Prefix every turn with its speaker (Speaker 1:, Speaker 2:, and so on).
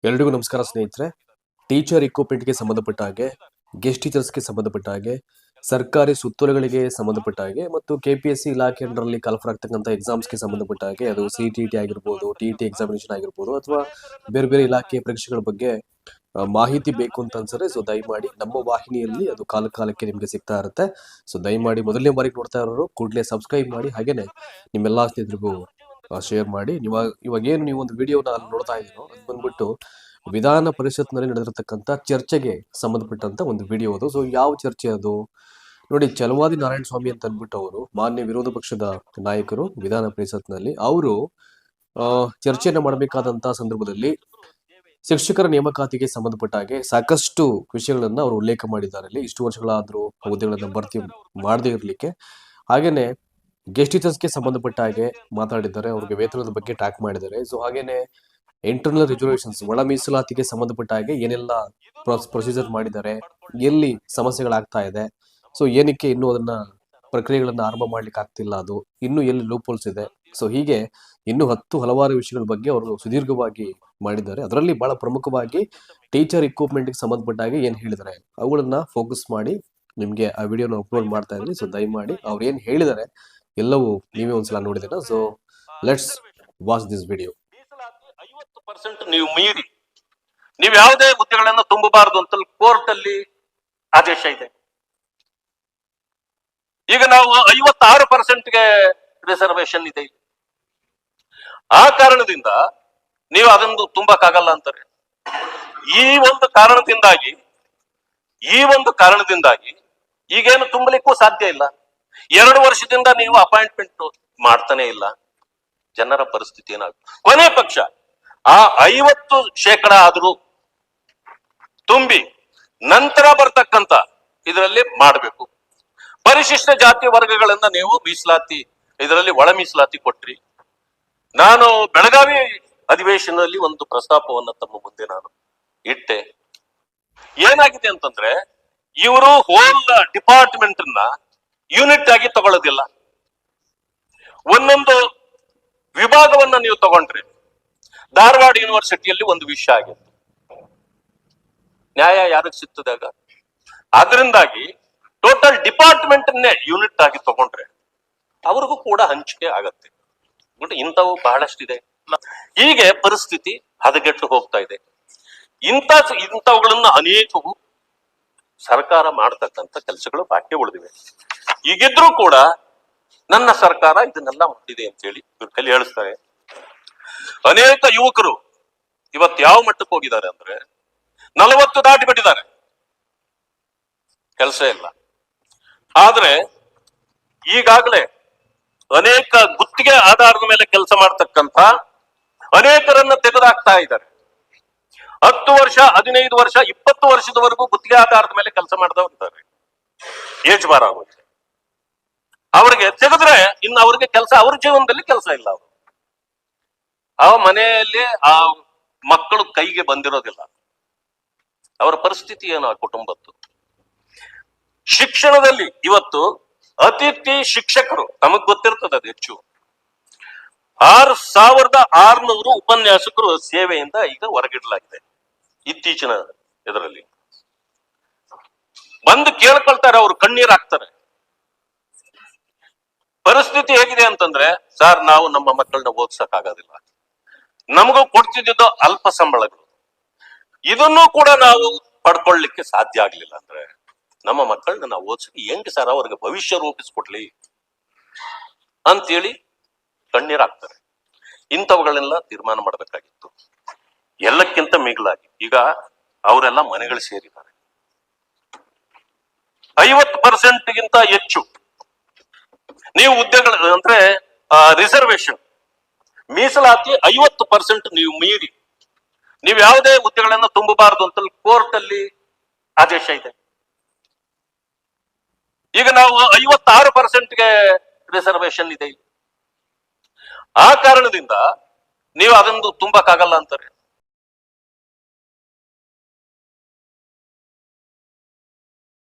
Speaker 1: ಎಲ್ರಿಗೂ ನಮಸ್ಕಾರ ಸ್ನೇಹಿತರೆ. ಟೀಚರ್ ಇಕ್ವಿಪ್ಮೆಂಟ್ಗೆ ಸಂಬಂಧಪಟ್ಟ ಹಾಗೆ, ಗೆಸ್ಟ್ ಟೀಚರ್ಸ್ಗೆ ಸಂಬಂಧಪಟ್ಟ ಹಾಗೆ, ಸರ್ಕಾರಿ ಸುತ್ತೋಲೆಗಳಿಗೆ ಸಂಬಂಧಪಟ್ಟ ಹಾಗೆ ಮತ್ತು KPSC ಇಲಾಖೆ ಅಂಡರಲ್ಲಿ ಕಾಲ್ಫರ್ ಆಗ್ತಕ್ಕಂಥ ಎಕ್ಸಾಮ್ಸ್ಗೆ ಸಂಬಂಧಪಟ್ಟ ಹಾಗೆ, ಅದು CTT ಆಗಿರ್ಬೋದು, TET ಎಕ್ಸಾಮಿನೇಷನ್ ಆಗಿರ್ಬೋದು, ಅಥವಾ ಬೇರೆ ಬೇರೆ ಇಲಾಖೆ ಪರೀಕ್ಷೆಗಳ ಬಗ್ಗೆ ಮಾಹಿತಿ ಬೇಕು ಅಂತ ಅನ್ಸರೆ ಸೊ ದಯಮಾಡಿ ನಮ್ಮ ವಾಹಿನಿಯಲ್ಲಿ ಅದು ಕಾಲಕ್ಕೆ ನಿಮಗೆ ಸಿಗ್ತಾ ಇರುತ್ತೆ. ಸೊ ದಯಮಾಡಿ ಮೊದಲನೇ ಬಾರಿಗೆ ನೋಡ್ತಾ ಇರೋರು ಕೂಡಲೇ ಸಬ್ಸ್ಕ್ರೈಬ್ ಮಾಡಿ, ಹಾಗೇನೆ ನಿಮ್ಮೆಲ್ಲಾ ಸ್ನೇಹಿತರಿಗೂ ಶೇರ್ ಮಾಡಿ. ಇವಾಗ ಏನು ನೀವು ಒಂದು ವಿಡಿಯೋನ ನೋಡ್ತಾ ಇದ್ದೀರೋ ಅದು ಬಂದ್ಬಿಟ್ಟು ವಿಧಾನ ಪರಿಷತ್ನಲ್ಲಿ ನಡೆದಿರತಕ್ಕಂಥ ಚರ್ಚೆಗೆ ಸಂಬಂಧಪಟ್ಟಂತ ಒಂದು ವಿಡಿಯೋ ಅದು. ಸೊ ಯಾವ ಚರ್ಚೆ ಅದು ನೋಡಿ, ಛಲವಾದಿ ನಾರಾಯಣ ಸ್ವಾಮಿ ಅಂತ ಅಂದ್ಬಿಟ್ಟು ಅವರು ಮಾನ್ಯ ವಿರೋಧ ಪಕ್ಷದ ನಾಯಕರು ವಿಧಾನ ಪರಿಷತ್ನಲ್ಲಿ ಅವರು ಚರ್ಚೆಯನ್ನ ಮಾಡಬೇಕಾದಂತ ಸಂದರ್ಭದಲ್ಲಿ ಶಿಕ್ಷಕರ ನೇಮಕಾತಿಗೆ ಸಂಬಂಧಪಟ್ಟ ಹಾಗೆ ಸಾಕಷ್ಟು ವಿಷಯಗಳನ್ನ ಅವರು ಉಲ್ಲೇಖ ಮಾಡಿದ್ದಾರೆ. ಇಲ್ಲಿ ಇಷ್ಟು ವರ್ಷಗಳಾದ್ರೂ ಹುದ್ದೆಗಳನ್ನ ಭರ್ತಿ ಮಾಡದೇ ಇರಲಿಕ್ಕೆ, ಹಾಗೇನೆ ಗೆಸ್ಟ್ ಟೀಚರ್ಸ್ಗೆ ಸಂಬಂಧಪಟ್ಟ ಹಾಗೆ ಮಾತಾಡಿದ್ದಾರೆ, ಅವ್ರಿಗೆ ವೇತನದ ಬಗ್ಗೆ ಟ್ಯಾಕ್ ಮಾಡಿದ್ದಾರೆ. ಸೊ ಹಾಗೇನೆ ಇಂಟರ್ನಲ್ ರಿಸರ್ವೇಷನ್ಸ್ ಒಳ ಮೀಸಲಾತಿಗೆ ಸಂಬಂಧಪಟ್ಟ ಹಾಗೆ ಏನೆಲ್ಲ ಪ್ರೊಸೀಜರ್ ಮಾಡಿದ್ದಾರೆ, ಎಲ್ಲಿ ಸಮಸ್ಯೆಗಳಾಗ್ತಾ ಇದೆ, ಸೊ ಏನಕ್ಕೆ ಇನ್ನೂ ಅದನ್ನ ಪ್ರಕ್ರಿಯೆಗಳನ್ನ ಆರಂಭ ಮಾಡ್ಲಿಕ್ಕೆ ಆಗ್ತಿಲ್ಲ, ಅದು ಇನ್ನು ಎಲ್ಲಿ ಲೂಪ್ ಹೋಲ್ಸ್ ಇದೆ, ಸೊ ಹೀಗೆ ಇನ್ನು ಹಲವಾರು ವಿಷಯಗಳ ಬಗ್ಗೆ ಅವರು ಸುದೀರ್ಘವಾಗಿ ಮಾಡಿದ್ದಾರೆ. ಅದರಲ್ಲಿ ಬಹಳ ಪ್ರಮುಖವಾಗಿ ಟೀಚರ್ ಇಕ್ವಿಪ್ಮೆಂಟ್ಗೆ ಸಂಬಂಧಪಟ್ಟ ಹಾಗೆ ಏನ್ ಹೇಳಿದ್ದಾರೆ ಅವುಗಳನ್ನ ಫೋಕಸ್ ಮಾಡಿ ನಿಮ್ಗೆ ಆ ವಿಡಿಯೋನ ಅಪ್ಲೋಡ್ ಮಾಡ್ತಾ ಇದ್ರಿ. ಸೊ ದಯಮಾಡಿ ಅವ್ರು ಏನ್ ಹೇಳಿದ್ದಾರೆ ಎಲ್ಲವೂ ನೀವೇ ಒಂದ್ಸಲ ನೋಡಿದ್ದೀರಾ. So let's watch this video.
Speaker 2: 50% ನೀವು ಮೀರಿ ನೀವು ಯಾವುದೇ ಹುದ್ದೆಗಳನ್ನು ತುಂಬಬಾರದು ಅಂತ ಕೋರ್ಟ್ ಅಲ್ಲಿ ಆದೇಶ ಇದೆ. ಈಗ ನಾವು 56%ಗೆ ರಿಸರ್ವೇಶನ್ ಇದೆ. ಆ ಕಾರಣದಿಂದ ನೀವು ಅದನ್ನು ತುಂಬಕ್ಕಾಗಲ್ಲ ಅಂತಾರೆ. ಈ ಒಂದು ಕಾರಣದಿಂದಾಗಿ ಈಗೇನು ತುಂಬಲಿಕ್ಕೂ ಸಾಧ್ಯ ಇಲ್ಲ. 2 ವರ್ಷದಿಂದ ನೀವು ಅಪಾಯಿಂಟ್ಮೆಂಟ್ ಮಾಡ್ತಾನೆ ಇಲ್ಲ. ಜನರ ಪರಿಸ್ಥಿತಿ ಏನಾಗುತ್ತೆ? ಕೊನೆ ಪಕ್ಷ ಆ 50% ಆದ್ರೂ ತುಂಬಿ ನಂತರ ಬರ್ತಕ್ಕಂತ ಇದರಲ್ಲಿ ಮಾಡಬೇಕು. ಪರಿಶಿಷ್ಟ ಜಾತಿ ವರ್ಗಗಳನ್ನ ನೀವು ಮೀಸಲಾತಿ ಇದರಲ್ಲಿ ಒಳ ಮೀಸಲಾತಿ ಕೊಟ್ರಿ. ನಾನು ಬೆಳಗಾವಿ ಅಧಿವೇಶನದಲ್ಲಿ ಒಂದು ಪ್ರಸ್ತಾಪವನ್ನ ತಮ್ಮ ಮುಂದೆ ನಾನು ಇಟ್ಟೆ. ಏನಾಗಿದೆ ಅಂತಂದ್ರೆ, ಇವರು ಹೋಲ್ ಡಿಪಾರ್ಟ್ಮೆಂಟ್ ಯೂನಿಟ್ ಆಗಿ ತಗೊಳ್ಳೋದಿಲ್ಲ. ಒಂದೊಂದು ವಿಭಾಗವನ್ನ ನೀವು ತಗೊಂಡ್ರಿ. ಧಾರವಾಡ ಯೂನಿವರ್ಸಿಟಿಯಲ್ಲಿ ಒಂದು ವಿಷಯ ಆಗಿತ್ತು, ನ್ಯಾಯ ಯಾರಿಗೆ ಸಿಗ್ತದಾಗ. ಅದರಿಂದಾಗಿ ಟೋಟಲ್ ಡಿಪಾರ್ಟ್ಮೆಂಟ್ ಯೂನಿಟ್ ಆಗಿ ತಗೊಂಡ್ರೆ ಅವ್ರಿಗೂ ಕೂಡ ಹಂಚಿಕೆ ಆಗತ್ತೆ. ಇಂಥವು ಬಹಳಷ್ಟಿದೆ. ಹೀಗೆ ಪರಿಸ್ಥಿತಿ ಹದಗೆಟ್ಟು ಹೋಗ್ತಾ ಇದೆ. ಇಂಥವುಗಳನ್ನ ಅನೇಕವು ಸರ್ಕಾರ ಮಾಡ್ತಕ್ಕಂಥ ಕೆಲಸಗಳು ಬಾಕಿ ಉಳಿದಿವೆ. ಈಗಿದ್ರೂ ಕೂಡ ನನ್ನ ಸರ್ಕಾರ ಇದನ್ನೆಲ್ಲ ಮುಟ್ಟಿದೆ ಅಂತ ಹೇಳಿ ಇವ್ರ ಕೈಲಿ ಹೇಳಿಸ್ತಾರೆ. ಅನೇಕ ಯುವಕರು ಇವತ್ತು ಯಾವ ಮಟ್ಟಕ್ಕೆ ಹೋಗಿದ್ದಾರೆ ಅಂದ್ರೆ 40 ದಾಟಿ ಬಿಟ್ಟಿದ್ದಾರೆ, ಕೆಲಸ ಇಲ್ಲ. ಆದ್ರೆ ಈಗಾಗಲೇ ಅನೇಕ ಗುತ್ತಿಗೆ ಆಧಾರದ ಮೇಲೆ ಕೆಲಸ ಮಾಡ್ತಕ್ಕಂಥ ಅನೇಕರನ್ನ ತೆಗೆದುಹಾಕ್ತಾ ಇದ್ದಾರೆ. 10 ವರ್ಷ, 15 ವರ್ಷ, 20 ವರ್ಷದವರೆಗೂ ಗುತ್ತಿಗೆ ಆಧಾರದ ಮೇಲೆ ಕೆಲಸ ಮಾಡ್ದವ್ರು ಇದ್ದಾರೆ. ಏಜ್ ಬಾರ್ ಆಗುತ್ತೆ. ಅವ್ರಿಗೆ ತೆಗೆದ್ರೆ ಇನ್ನು ಅವ್ರಿಗೆ ಕೆಲಸ, ಅವ್ರ ಜೀವನದಲ್ಲಿ ಕೆಲಸ ಇಲ್ಲ. ಅವರು ಆ ಮನೆಯಲ್ಲಿ ಆ ಮಕ್ಕಳು ಕೈಗೆ ಬಂದಿರೋದಿಲ್ಲ. ಅವರ ಪರಿಸ್ಥಿತಿ ಏನು ಆ ಕುಟುಂಬದ್ದು? ಶಿಕ್ಷಣದಲ್ಲಿ ಇವತ್ತು ಅತಿಥಿ ಶಿಕ್ಷಕರು, ನಮಗ್ ಗೊತ್ತಿರ್ತದೆ ಅದು ಹೆಚ್ಚು, 6600 ಉಪನ್ಯಾಸಕರು ಸೇವೆಯಿಂದ ಈಗ ಹೊರಗಿಡಲಾಗಿದೆ. ಇತ್ತೀಚಿನ ಇದರಲ್ಲಿ ಬಂದು ಕೇಳ್ಕೊಳ್ತಾರೆ, ಅವ್ರು ಕಣ್ಣೀರ್ ಹಾಕ್ತಾರೆ. ಪರಿಸ್ಥಿತಿ ಹೇಗಿದೆ ಅಂತಂದ್ರೆ, ಸರ್ ನಾವು ನಮ್ಮ ಮಕ್ಕಳನ್ನ ಓದ್ಸಕ್ ಆಗೋದಿಲ್ಲ, ನಮಗೂ ಕೊಡ್ತಿದ್ದು ಅಲ್ಪ ಸಂಬಳಗಳು, ಇದನ್ನು ಕೂಡ ನಾವು ಪಡ್ಕೊಳ್ಳಿಕ್ಕೆ ಸಾಧ್ಯ ಆಗ್ಲಿಲ್ಲ ಅಂದ್ರೆ ನಮ್ಮ ಮಕ್ಕಳನ್ನ ನಾವು ಓದಿಸಿ ಹೆಂಗೆ ಸರ್ ಅವ್ರಿಗೆ ಭವಿಷ್ಯ ರೂಪಿಸ್ಕೊಡ್ಲಿ ಅಂತೇಳಿ ಕಣ್ಣೀರ್ ಹಾಕ್ತಾರೆ. ಇಂಥವುಗಳೆಲ್ಲ ತೀರ್ಮಾನ ಮಾಡಬೇಕಾಗಿತ್ತು. ಎಲ್ಲಕ್ಕಿಂತ ಮಿಗಿಲಾಗಿ ಈಗ ಅವರೆಲ್ಲ ಮನೆಗಳು ಸೇರಿದ್ದಾರೆ. 50%ಗಿಂತ ಹೆಚ್ಚು ನೀವು ಹುದ್ದೆಗಳ ಅಂದ್ರೆ ರಿಸರ್ವೇಶನ್ ಮೀಸಲಾತಿ 50% ನೀವು ಮೀರಿ ನೀವು ಯಾವುದೇ ಹುದ್ದೆಗಳನ್ನ ತುಂಬಬಾರದು ಅಂತ ಕೋರ್ಟ್ ಅಲ್ಲಿ ಆದೇಶ ಇದೆ. ಈಗ ನಾವು 56%ಗೆ ರಿಸರ್ವೇಶನ್ ಇದೆ. ಆ ಕಾರಣದಿಂದ ನೀವು ಅದನ್ನು ತುಂಬಕ್ಕಾಗಲ್ಲ ಅಂತಾರೆ.